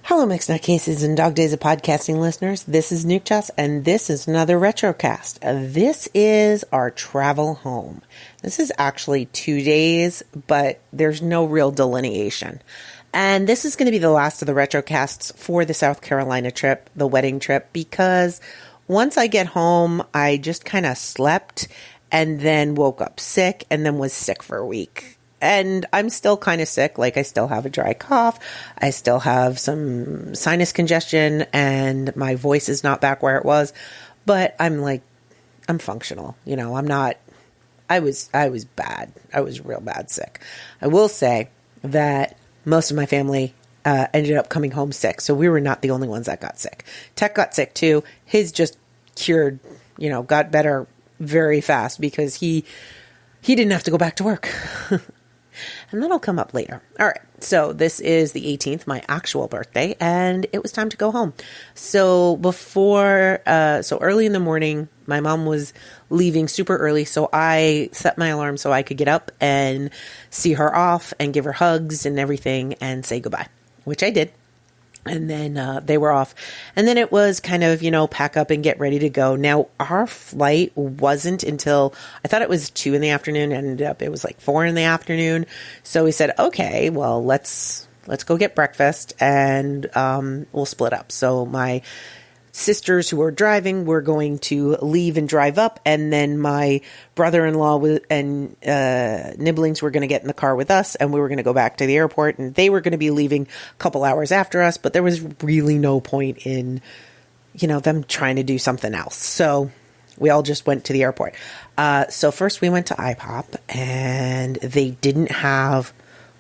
Hello, Mixed Nutcases and Dog Days of Podcasting listeners. This is Nuke and this is another Retrocast. This is our travel home. This is actually 2 days, but there's no real delineation. And this is going to be the last of the Retrocasts for the South Carolina trip, the wedding trip, because once I get home, I just kind of slept and then woke up sick and then was sick for a week. And I'm still kind of sick. Like, I still have a dry cough. I still have some sinus congestion and my voice is not back where it was. But I'm functional. You know, I was bad. I was real bad sick. I will say that most of my family ended up coming home sick. So we were not the only ones that got sick. Tech got sick too. His just cured, got better very fast because he didn't have to go back to work. And that'll come up later. All right. So this is the 18th, my actual birthday, and it was time to go home. So so early in the morning, my mom was leaving super early. So I set my alarm so I could get up and see her off and give her hugs and everything and say goodbye, which I did. And then they were off. And then it was kind of, pack up and get ready to go. Now, our flight wasn't until, I thought it was 2 in the afternoon. Ended up, it was like 4 in the afternoon. So we said, okay, well, let's go get breakfast and we'll split up. So my sisters who were driving were going to leave and drive up. And then my brother-in-law and Nibblings were going to get in the car with us. And we were going to go back to the airport. And they were going to be leaving a couple hours after us. But there was really no point in, them trying to do something else. So we all just went to the airport. So first we went to IPOP. And they didn't have...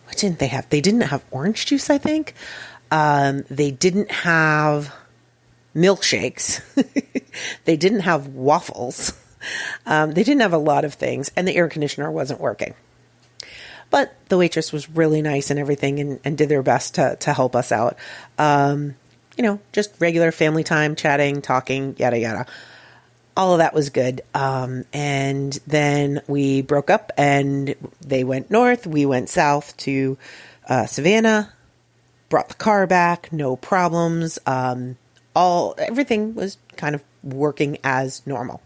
What didn't they have? They didn't have orange juice, I think. They didn't have milkshakes. They didn't have waffles. They didn't have a lot of things, and the air conditioner wasn't working. But the waitress was really nice and everything and did their best to help us out. Just regular family time, chatting, talking, yada, yada. All of that was good. And then we broke up and they went north. We went south to Savannah, brought the car back, no problems. Everything was kind of working as normal.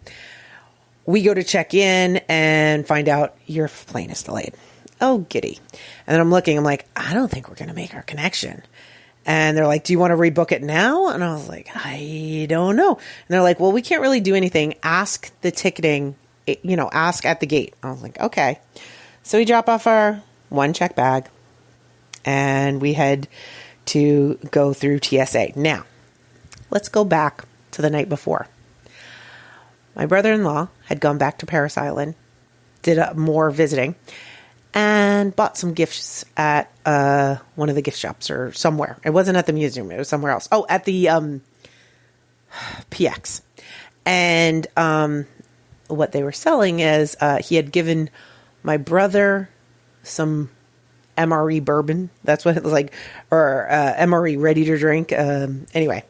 We go to check in and find out your plane is delayed. Oh, giddy. And then I'm like, I don't think we're going to make our connection. And they're like, do you want to rebook it now? And I was like, I don't know. And they're like, well, we can't really do anything. Ask the ticketing, ask at the gate. I was like, okay. So we drop off our one check bag and we head to go through TSA. Now, let's go back to the night before. My brother-in-law had gone back to Paris Island, did more visiting, and bought some gifts at one of the gift shops or somewhere. It wasn't at the museum. It was somewhere else. Oh, at the PX. And what they were selling is he had given my brother some MRE bourbon. That's what it was like. Or MRE ready to drink. Anyway.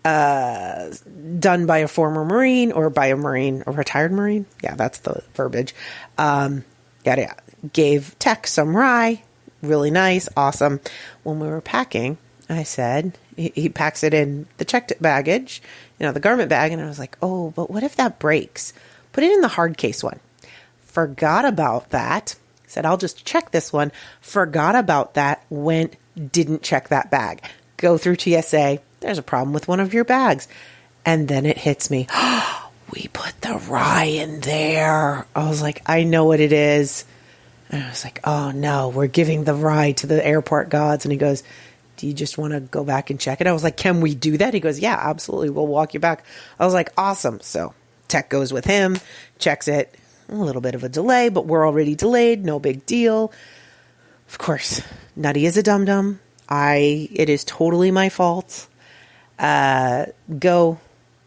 Done by a former Marine or by a retired Marine. Yeah, that's the verbiage. Yeah. Gave Tech some rye. Really nice. Awesome. When we were packing, I said, he packs it in the checked baggage, the garment bag. And I was like, oh, but what if that breaks? Put it in the hard case one. Forgot about that. Said, I'll just check this one. Forgot about that. Didn't check that bag. Go through TSA. There's a problem with one of your bags. And then it hits me. We put the rye in there. I was like, I know what it is. And I was like, oh no, we're giving the rye to the airport gods. And he goes, do you just want to go back and check it? I was like, can we do that? He goes, yeah, absolutely. We'll walk you back. I was like, awesome. So Tech goes with him, checks it. A little bit of a delay, but we're already delayed. No big deal. Of course, Nutty is a dum-dum. It is totally my fault. Go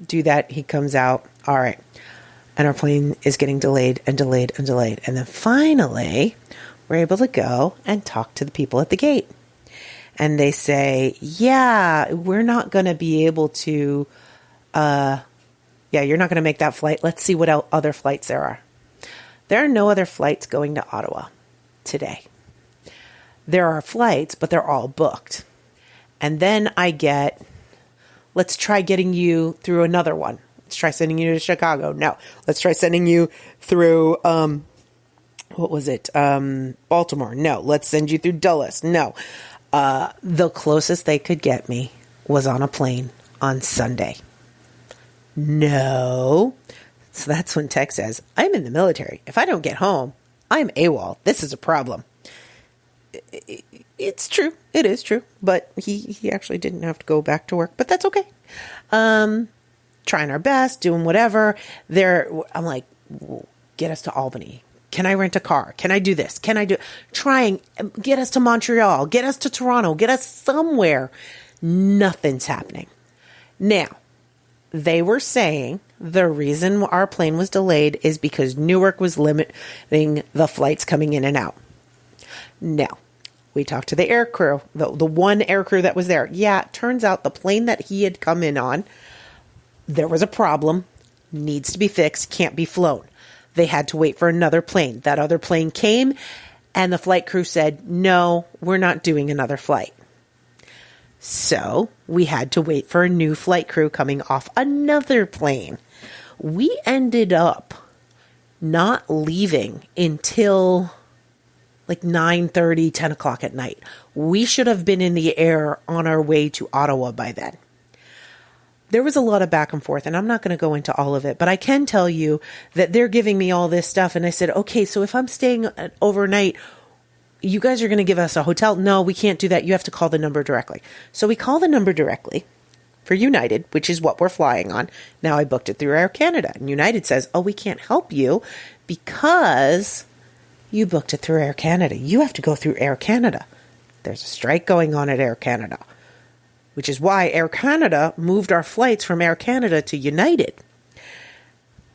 do that. He comes out. All right. And our plane is getting delayed and delayed and delayed. And then finally, we're able to go and talk to the people at the gate. And they say, yeah, we're not going to be able to, you're not going to make that flight. Let's see what other flights there are. There are no other flights going to Ottawa today. There are flights, but they're all booked. And then I get, let's try getting you through another one. Let's try sending you to Chicago. No. Let's try sending you through, Baltimore. No. Let's send you through Dulles. No. The closest they could get me was on a plane on Sunday. No. So that's when Tech says, I'm in the military. If I don't get home, I'm AWOL. This is a problem. It's true. It is true. But he actually didn't have to go back to work. But that's okay. Trying our best, doing whatever. I'm like, get us to Albany. Can I rent a car? Can I do this? Can I do... Trying, get us to Montreal. Get us to Toronto. Get us somewhere. Nothing's happening. Now, they were saying the reason our plane was delayed is because Newark was limiting the flights coming in and out. Now, we talked to the air crew, the one air crew that was there. Yeah, it turns out the plane that he had come in on, there was a problem, needs to be fixed, can't be flown. They had to wait for another plane. That other plane came, and the flight crew said, no, we're not doing another flight. So we had to wait for a new flight crew coming off another plane. We ended up not leaving until like 9:30, 10 o'clock at night. We should have been in the air on our way to Ottawa by then. There was a lot of back and forth, and I'm not going to go into all of it, but I can tell you that they're giving me all this stuff. And I said, okay, so if I'm staying overnight, you guys are going to give us a hotel? No, we can't do that. You have to call the number directly. So we call the number directly for United, which is what we're flying on. Now I booked it through Air Canada, and United says, oh, we can't help you because you booked it through Air Canada. You have to go through Air Canada. There's a strike going on at Air Canada, which is why Air Canada moved our flights from Air Canada to United.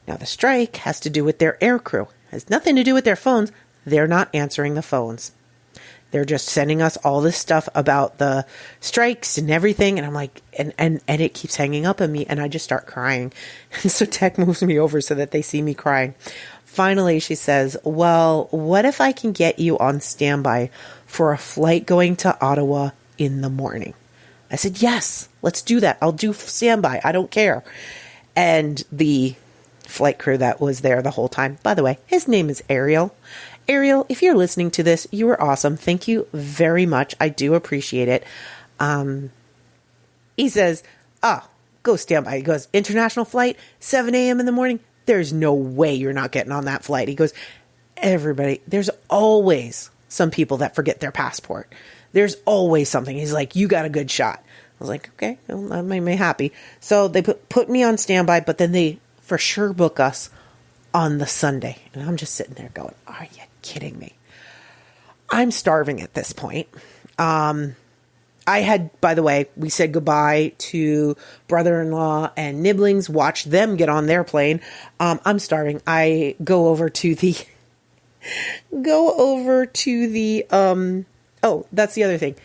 Now, the strike has to do with their air crew. It has nothing to do with their phones. They're not answering the phones. They're just sending us all this stuff about the strikes and everything. And I'm like, and it keeps hanging up on me. And I just start crying. And so Tech moves me over so that they see me crying. Finally, she says, well, what if I can get you on standby for a flight going to Ottawa in the morning? I said, yes, let's do that. I'll do standby. I don't care. And the flight crew that was there the whole time, by the way, his name is Ariel. Ariel, if you're listening to this, you were awesome. Thank you very much. I do appreciate it. He says, go standby. He goes, international flight, 7 a.m. in the morning. There's no way you're not getting on that flight. He goes, everybody, there's always some people that forget their passport. There's always something. He's like, you got a good shot. I was like, okay, well, that made me happy. So they put me on standby, but then they for sure book us on the Sunday. And I'm just sitting there going, are you kidding me? I'm starving at this point. I had, by the way, we said goodbye to brother-in-law and Nibblings, watched them get on their plane. I'm starving. I go over to the, oh, that's the other thing.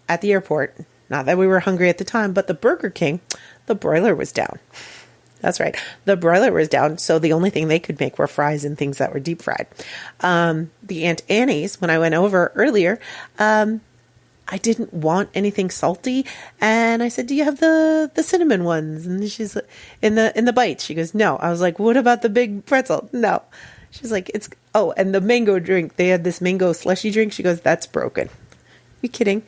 At the airport, not that we were hungry at the time, but the Burger King, the broiler was down. That's right. The broiler was down, so the only thing they could make were fries and things that were deep fried. The Aunt Annie's, when I went over earlier, I didn't want anything salty, and I said, do you have the cinnamon ones? And she's in the bites. She goes, no. I was like, what about the big pretzel? No. She's like, and the mango drink. They had this mango slushy drink. She goes, that's broken. You kidding?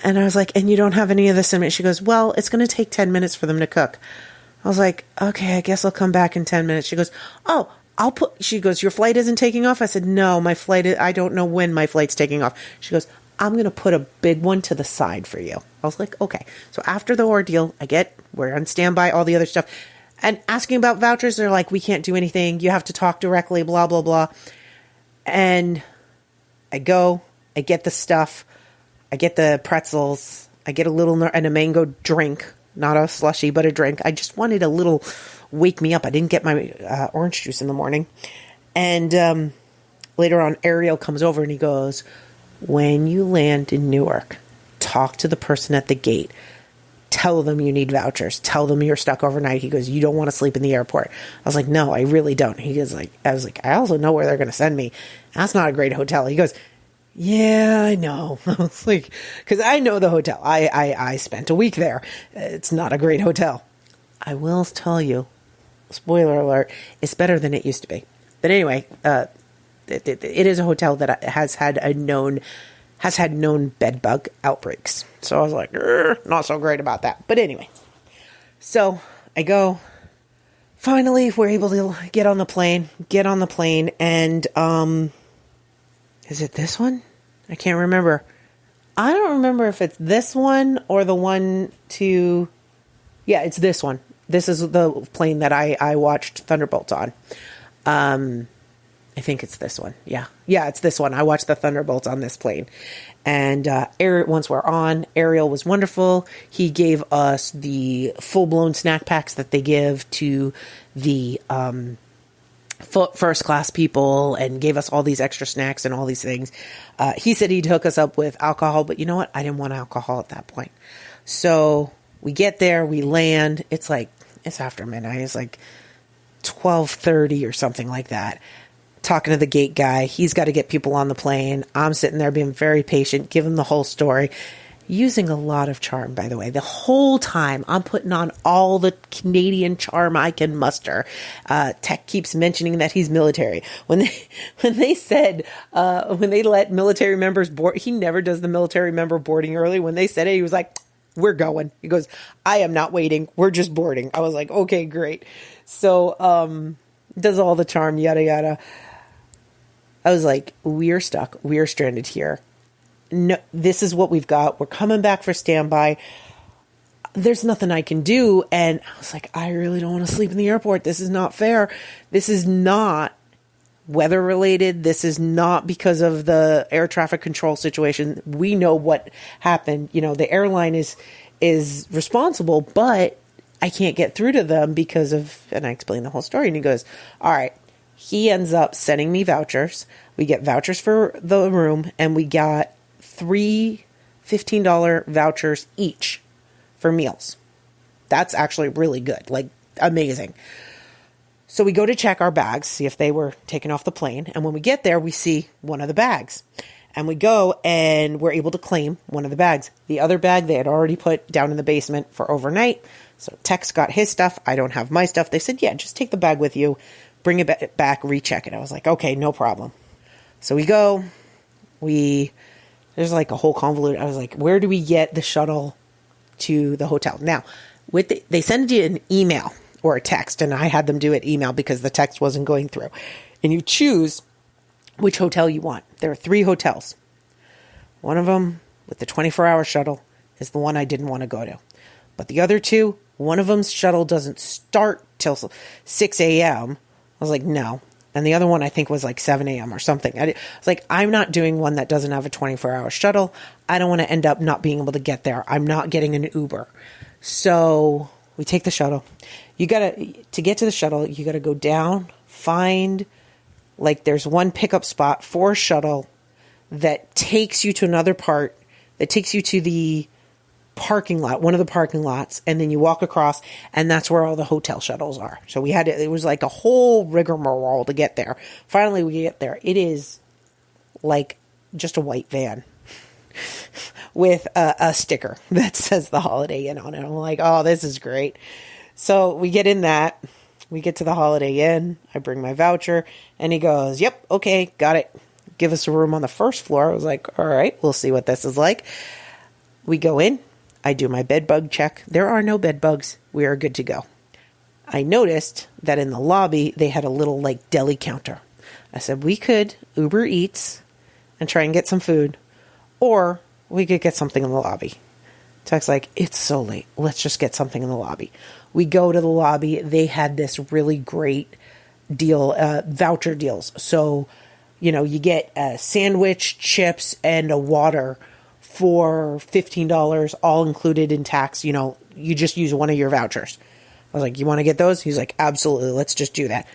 And I was like, and you don't have any of the cinnamon? She goes, well, it's going to take 10 minutes for them to cook. I was like, okay, I guess I'll come back in 10 minutes. She goes, oh, she goes, your flight isn't taking off? I said, no, I don't know when my flight's taking off. She goes, I'm going to put a big one to the side for you. I was like, okay. So after the ordeal, we're on standby, all the other stuff. And asking about vouchers, they're like, we can't do anything. You have to talk directly, blah, blah, blah. And I get the stuff. I get the pretzels. I get and a mango drink. Not a slushy, but a drink. I just wanted a little wake me up. I didn't get my orange juice in the morning. And later on, Ariel comes over and he goes, when you land in Newark, talk to the person at the gate. Tell them you need vouchers. Tell them you're stuck overnight. He goes, you don't want to sleep in the airport. I was like, no, I really don't. I was like, I also know where they're going to send me. That's not a great hotel. He goes, Yeah, I know. I was like, because I know the hotel. I spent a week there. It's not a great hotel. I will tell you, spoiler alert, it's better than it used to be. But anyway, it is a hotel that has had known bed bug outbreaks. So I was like, not so great about that. But anyway, so I go. Finally, we're able to get on the plane, and is it this one? I can't remember. I don't remember if it's this one or the one to... Yeah, it's this one. This is the plane that I watched Thunderbolts on. I think it's this one. Yeah, it's this one. I watched the Thunderbolts on this plane. And once we're on, Ariel was wonderful. He gave us the full-blown snack packs that they give to the first class people, and gave us all these extra snacks and all these things. He said he'd hook us up with alcohol, but you know what? I didn't want alcohol at that point. So we get there, we land. It's after midnight. It's like 12:30 or something like that. Talking to the gate guy. He's got to get people on the plane. I'm sitting there being very patient, give him the whole story. Using a lot of charm, by the way. The whole time, I'm putting on all the Canadian charm I can muster. Tech keeps mentioning that he's military. When they let military members board, he never does the military member boarding early. When they said it, he was like, "We're going." He goes, "I am not waiting. We're just boarding." I was like, "Okay, great." So, does all the charm, yada yada. I was like, "We're stuck. We're stranded here. No, this is what we've got. We're coming back for standby. There's nothing I can do." And I was like, I really don't want to sleep in the airport. This is not fair. This is not weather related. This is not because of the air traffic control situation. We know what happened. The airline is responsible, but I can't get through to them because of, and I explained the whole story. And he goes, all right. He ends up sending me vouchers. We get vouchers for the room, and we got 3 $15 vouchers each for meals. That's actually really good, like amazing. So we go to check our bags, see if they were taken off the plane. And when we get there, we see one of the bags. And we go and we're able to claim one of the bags. The other bag they had already put down in the basement for overnight. So Tex got his stuff. I don't have my stuff. They said, yeah, just take the bag with you, bring it back, recheck it. I was like, okay, no problem. So we go, there's like a whole convoluted. I was like, where do we get the shuttle to the hotel? Now, they send you an email or a text, and I had them do it email because the text wasn't going through. And you choose which hotel you want. There are 3 hotels. One of them with the 24-hour shuttle is the one I didn't want to go to. But the other 2, one of them's shuttle doesn't start till 6 a.m. I was like, no. And the other one, I think, was like 7 a.m. or something. I was like, I'm not doing one that doesn't have a 24-hour shuttle. I don't want to end up not being able to get there. I'm not getting an Uber. So we take the shuttle. To get to the shuttle, you got to go down, find, like, there's one pickup spot for a shuttle that takes you to another part, that takes you to the parking lot, one of the parking lots, and then you walk across, and that's where all the hotel shuttles are. So it was like a whole rigmarole to get there. Finally, we get there. It is like just a white van with a sticker that says the Holiday Inn on it. I'm like, oh, this is great. So we get in that. We get to the Holiday Inn. I bring my voucher, and he goes, yep, okay, got it. Give us a room on the first floor. I was like, all right, we'll see what this is like. We go in. I do my bed bug check. There are no bed bugs. We are good to go. I noticed that in the lobby, they had a little like deli counter. I said, we could Uber Eats and try and get some food, or we could get something in the lobby. Tech's like, it's so late. Let's just get something in the lobby. We go to the lobby. They had this really great deal, voucher deals. So, you get a sandwich, chips, and a water for $15, all included in tax. You just use one of your vouchers. I was like, you want to get those? He's like, absolutely. Let's just do that.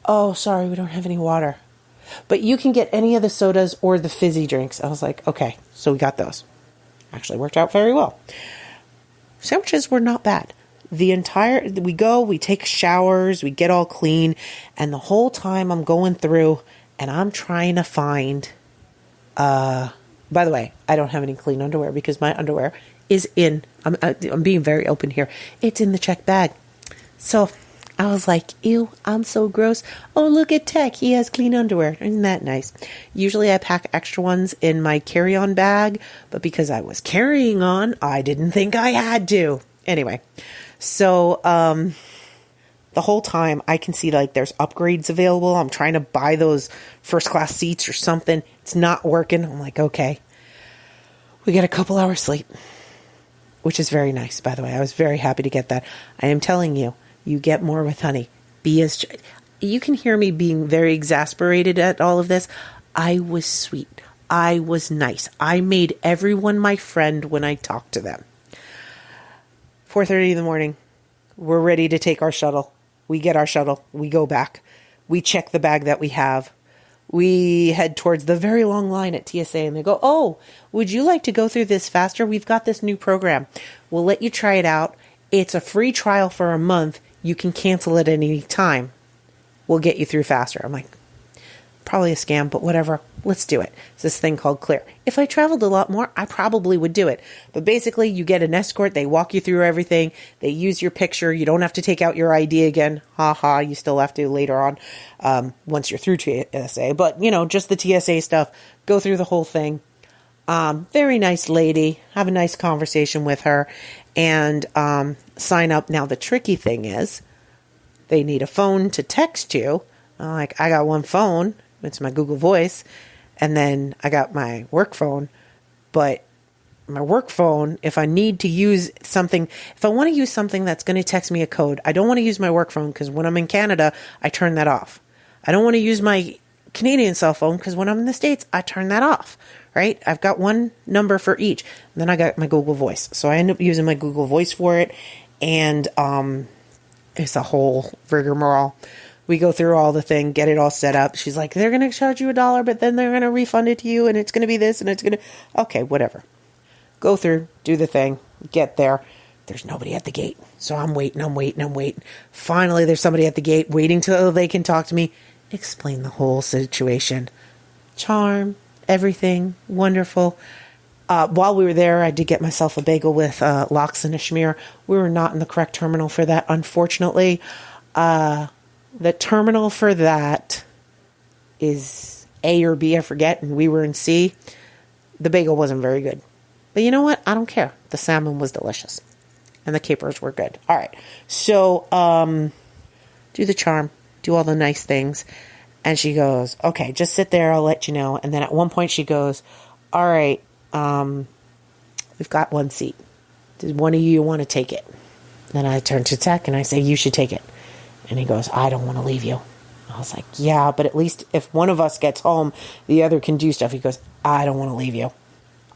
Oh, sorry, we don't have any water. But you can get any of the sodas or the fizzy drinks. I was like, okay. So we got those. Actually worked out very well. Sandwiches were not bad. We take showers, we get all clean. And the whole time I'm going through and I'm trying to find By the way, I don't have any clean underwear because my underwear is I'm being very open here. It's in the check bag. So I was like, ew, I'm so gross. Oh, look at Tech. He has clean underwear. Isn't that nice? Usually I pack extra ones in my carry-on bag, but because I was carrying on, I didn't think I had to. Anyway, so the whole time I can see like there's upgrades available. I'm trying to buy those first class seats or something. It's not working. I'm like, okay, we get a couple hours sleep, which is very nice, by the way. I was very happy to get that. I am telling you, you get more with honey. You can hear me being very exasperated at all of this. I was sweet. I was nice. I made everyone my friend when I talked to them. 4:30 in the morning. We're ready to take our shuttle. We get our shuttle. We go back. We check the bag that we have. We head towards the very long line at TSA and they go, oh, would you like to go through this faster? We've got this new program. We'll let you try it out. It's a free trial for a month. You can cancel it at any time. We'll get you through faster. I'm like, probably a scam, but whatever. Let's do it. It's this thing called Clear. If I traveled a lot more, I probably would do it. But basically, you get an escort. They walk you through everything. They use your picture. You don't have to take out your ID again. Ha ha. You still have to later on once you're through TSA. But, just the TSA stuff. Go through the whole thing. Very nice lady. Have a nice conversation with her. And sign up. Now, the tricky thing is they need a phone to text you. I got one phone. It's my Google Voice. And then I got my work phone. But my work phone, if I need to use something, if I want to use something that's going to text me a code, I don't want to use my work phone because when I'm in Canada, I turn that off. I don't want to use my Canadian cell phone because when I'm in the States, I turn that off, right? I've got one number for each. And then I got my Google Voice. So I end up using my Google Voice for it. And it's a whole rigmarole. We go through all the thing, get it all set up. She's like, they're going to charge you $1, but then they're going to refund it to you, and it's going to be this, and it's going to... Okay, whatever. Go through, do the thing, get there. There's nobody at the gate. So I'm waiting. Finally, there's somebody at the gate waiting till they can talk to me. Explain the whole situation. Charm, everything, wonderful. While we were there, I did get myself a bagel with lox and a schmear. We were not in the correct terminal for that, unfortunately. The terminal for that is A or B, I forget, and we were in C. The bagel wasn't very good. But you know what? I don't care. The salmon was delicious. And the capers were good. All right. So, do the charm. Do all the nice things. And she goes, okay, just sit there. I'll let you know. And then at one point she goes, all right, we've got one seat. Does one of you want to take it? Then I turn to Tech and I say, you should take it. And he goes, I don't want to leave you. I was like, yeah, but at least if one of us gets home, the other can do stuff. He goes, I don't want to leave you.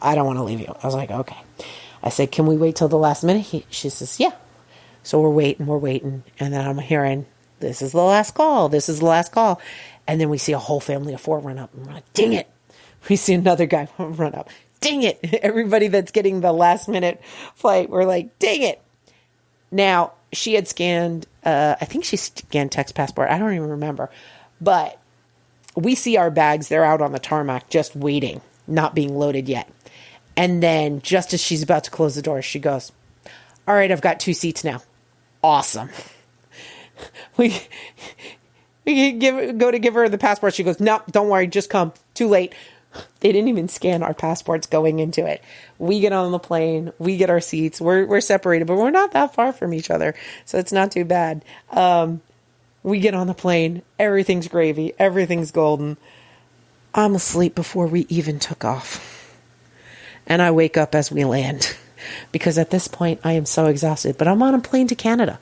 I was like, okay. I said, can we wait till the last minute? She says, yeah. So we're waiting. And then I'm hearing, this is the last call. And then we see a whole family of 4 run up. And we're like, dang it. We see another guy run up. Dang it. Everybody that's getting the last minute flight, we're like, dang it. Now, she had scanned, I think she scanned Tech's passport. I don't even remember. But we see our bags. They're out on the tarmac just waiting, not being loaded yet. And then just as she's about to close the door, she goes, all right, I've got 2 seats now. Awesome. We go to give her the passport. She goes, no, don't worry, just come. Too late. They didn't even scan our passports going into it. We get on the plane. We get our seats. We're separated, but we're not that far from each other, so it's not too bad. We get on the plane. Everything's gravy. Everything's golden. I'm asleep before we even took off. And I wake up as we land because at this point I am so exhausted. But I'm on a plane to Canada,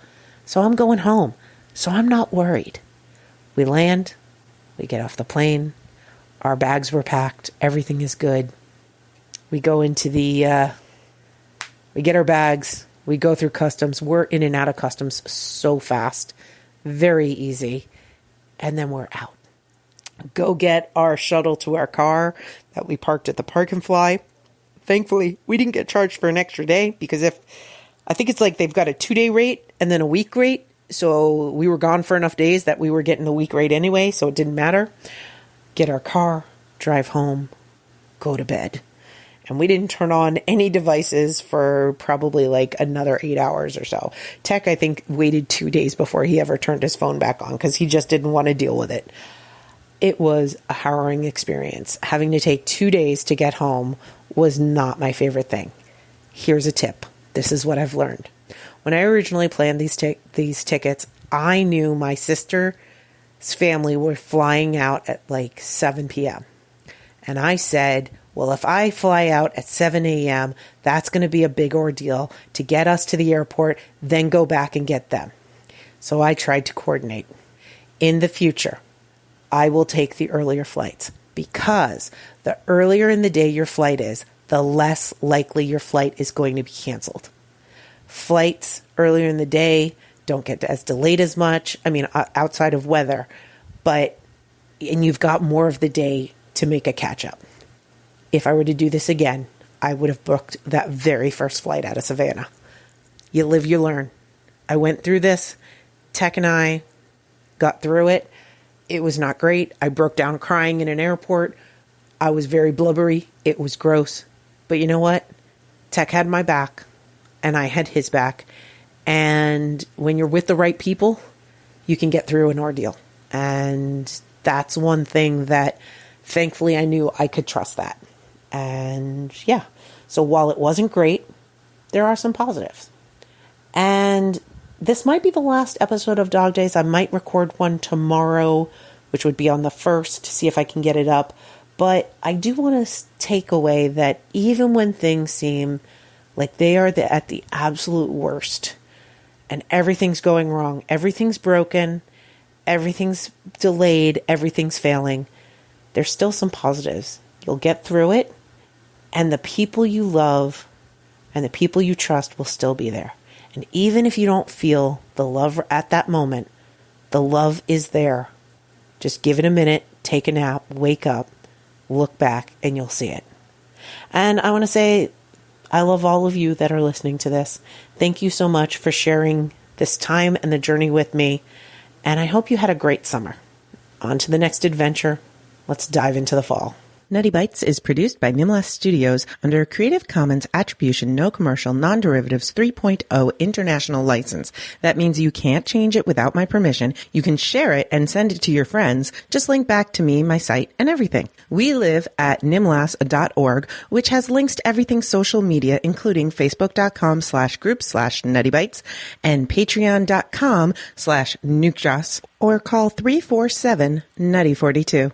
so I'm going home. So I'm not worried. We land. We get off the plane. Our bags were packed. Everything is good. We go into we get our bags. We go through customs. We're in and out of customs so fast. Very easy. And then we're out. Go get our shuttle to our car that we parked at the Park and Fly. Thankfully, we didn't get charged for an extra day because I think it's like they've got a 2-day rate and then a week rate. So we were gone for enough days that we were getting the week rate anyway. So it didn't matter. Get our car, drive home. go to bed. And we didn't turn on any devices for probably like another 8 hours or so. Tech, I think, waited 2 days before he ever turned his phone back on because he just didn't want to deal with it. It was a harrowing experience. Having to take 2 days to get home was not my favorite thing. Here's a tip. This is what I've learned. When I originally planned these tickets, I knew my sister's family were flying out at like 7 p.m. And I said, well, if I fly out at 7 a.m., that's going to be a big ordeal to get us to the airport, then go back and get them. So I tried to coordinate. In the future, I will take the earlier flights because the earlier in the day your flight is, the less likely your flight is going to be canceled. Flights earlier in the day don't get as delayed as much. I mean, outside of weather, and you've got more of the day to make a catch up. If I were to do this again, I would have booked that very first flight out of Savannah. You live, you learn. I went through this. Tech and I got through it. It was not great. I broke down crying in an airport. I was very blubbery. It was gross. But you know what? Tech had my back, and I had his back. And when you're with the right people, you can get through an ordeal. And that's one thing that, thankfully, I knew I could trust that. And yeah, so while it wasn't great, there are some positives. And this might be the last episode of Dog Days. I might record one tomorrow, which would be on the 1st, to see if I can get it up. But I do want to take away that even when things seem like they are at the absolute worst and everything's going wrong, everything's broken, everything's delayed, everything's failing, there's still some positives. You'll get through it. And the people you love and the people you trust will still be there. And even if you don't feel the love at that moment, the love is there. Just give it a minute, take a nap, wake up, look back, and you'll see it. And I want to say, I love all of you that are listening to this. Thank you so much for sharing this time and the journey with me. And I hope you had a great summer. On to the next adventure. Let's dive into the fall. Nutty Bites is produced by Nimlas Studios under a Creative Commons Attribution No Commercial Non-Derivatives 3.0 International License. That means you can't change it without my permission. You can share it and send it to your friends. Just link back to me, my site, and everything. We live at nimlas.org, which has links to everything social media, including facebook.com/group/nuttybites and patreon.com/nukejoss, or call 347-NUTTY42.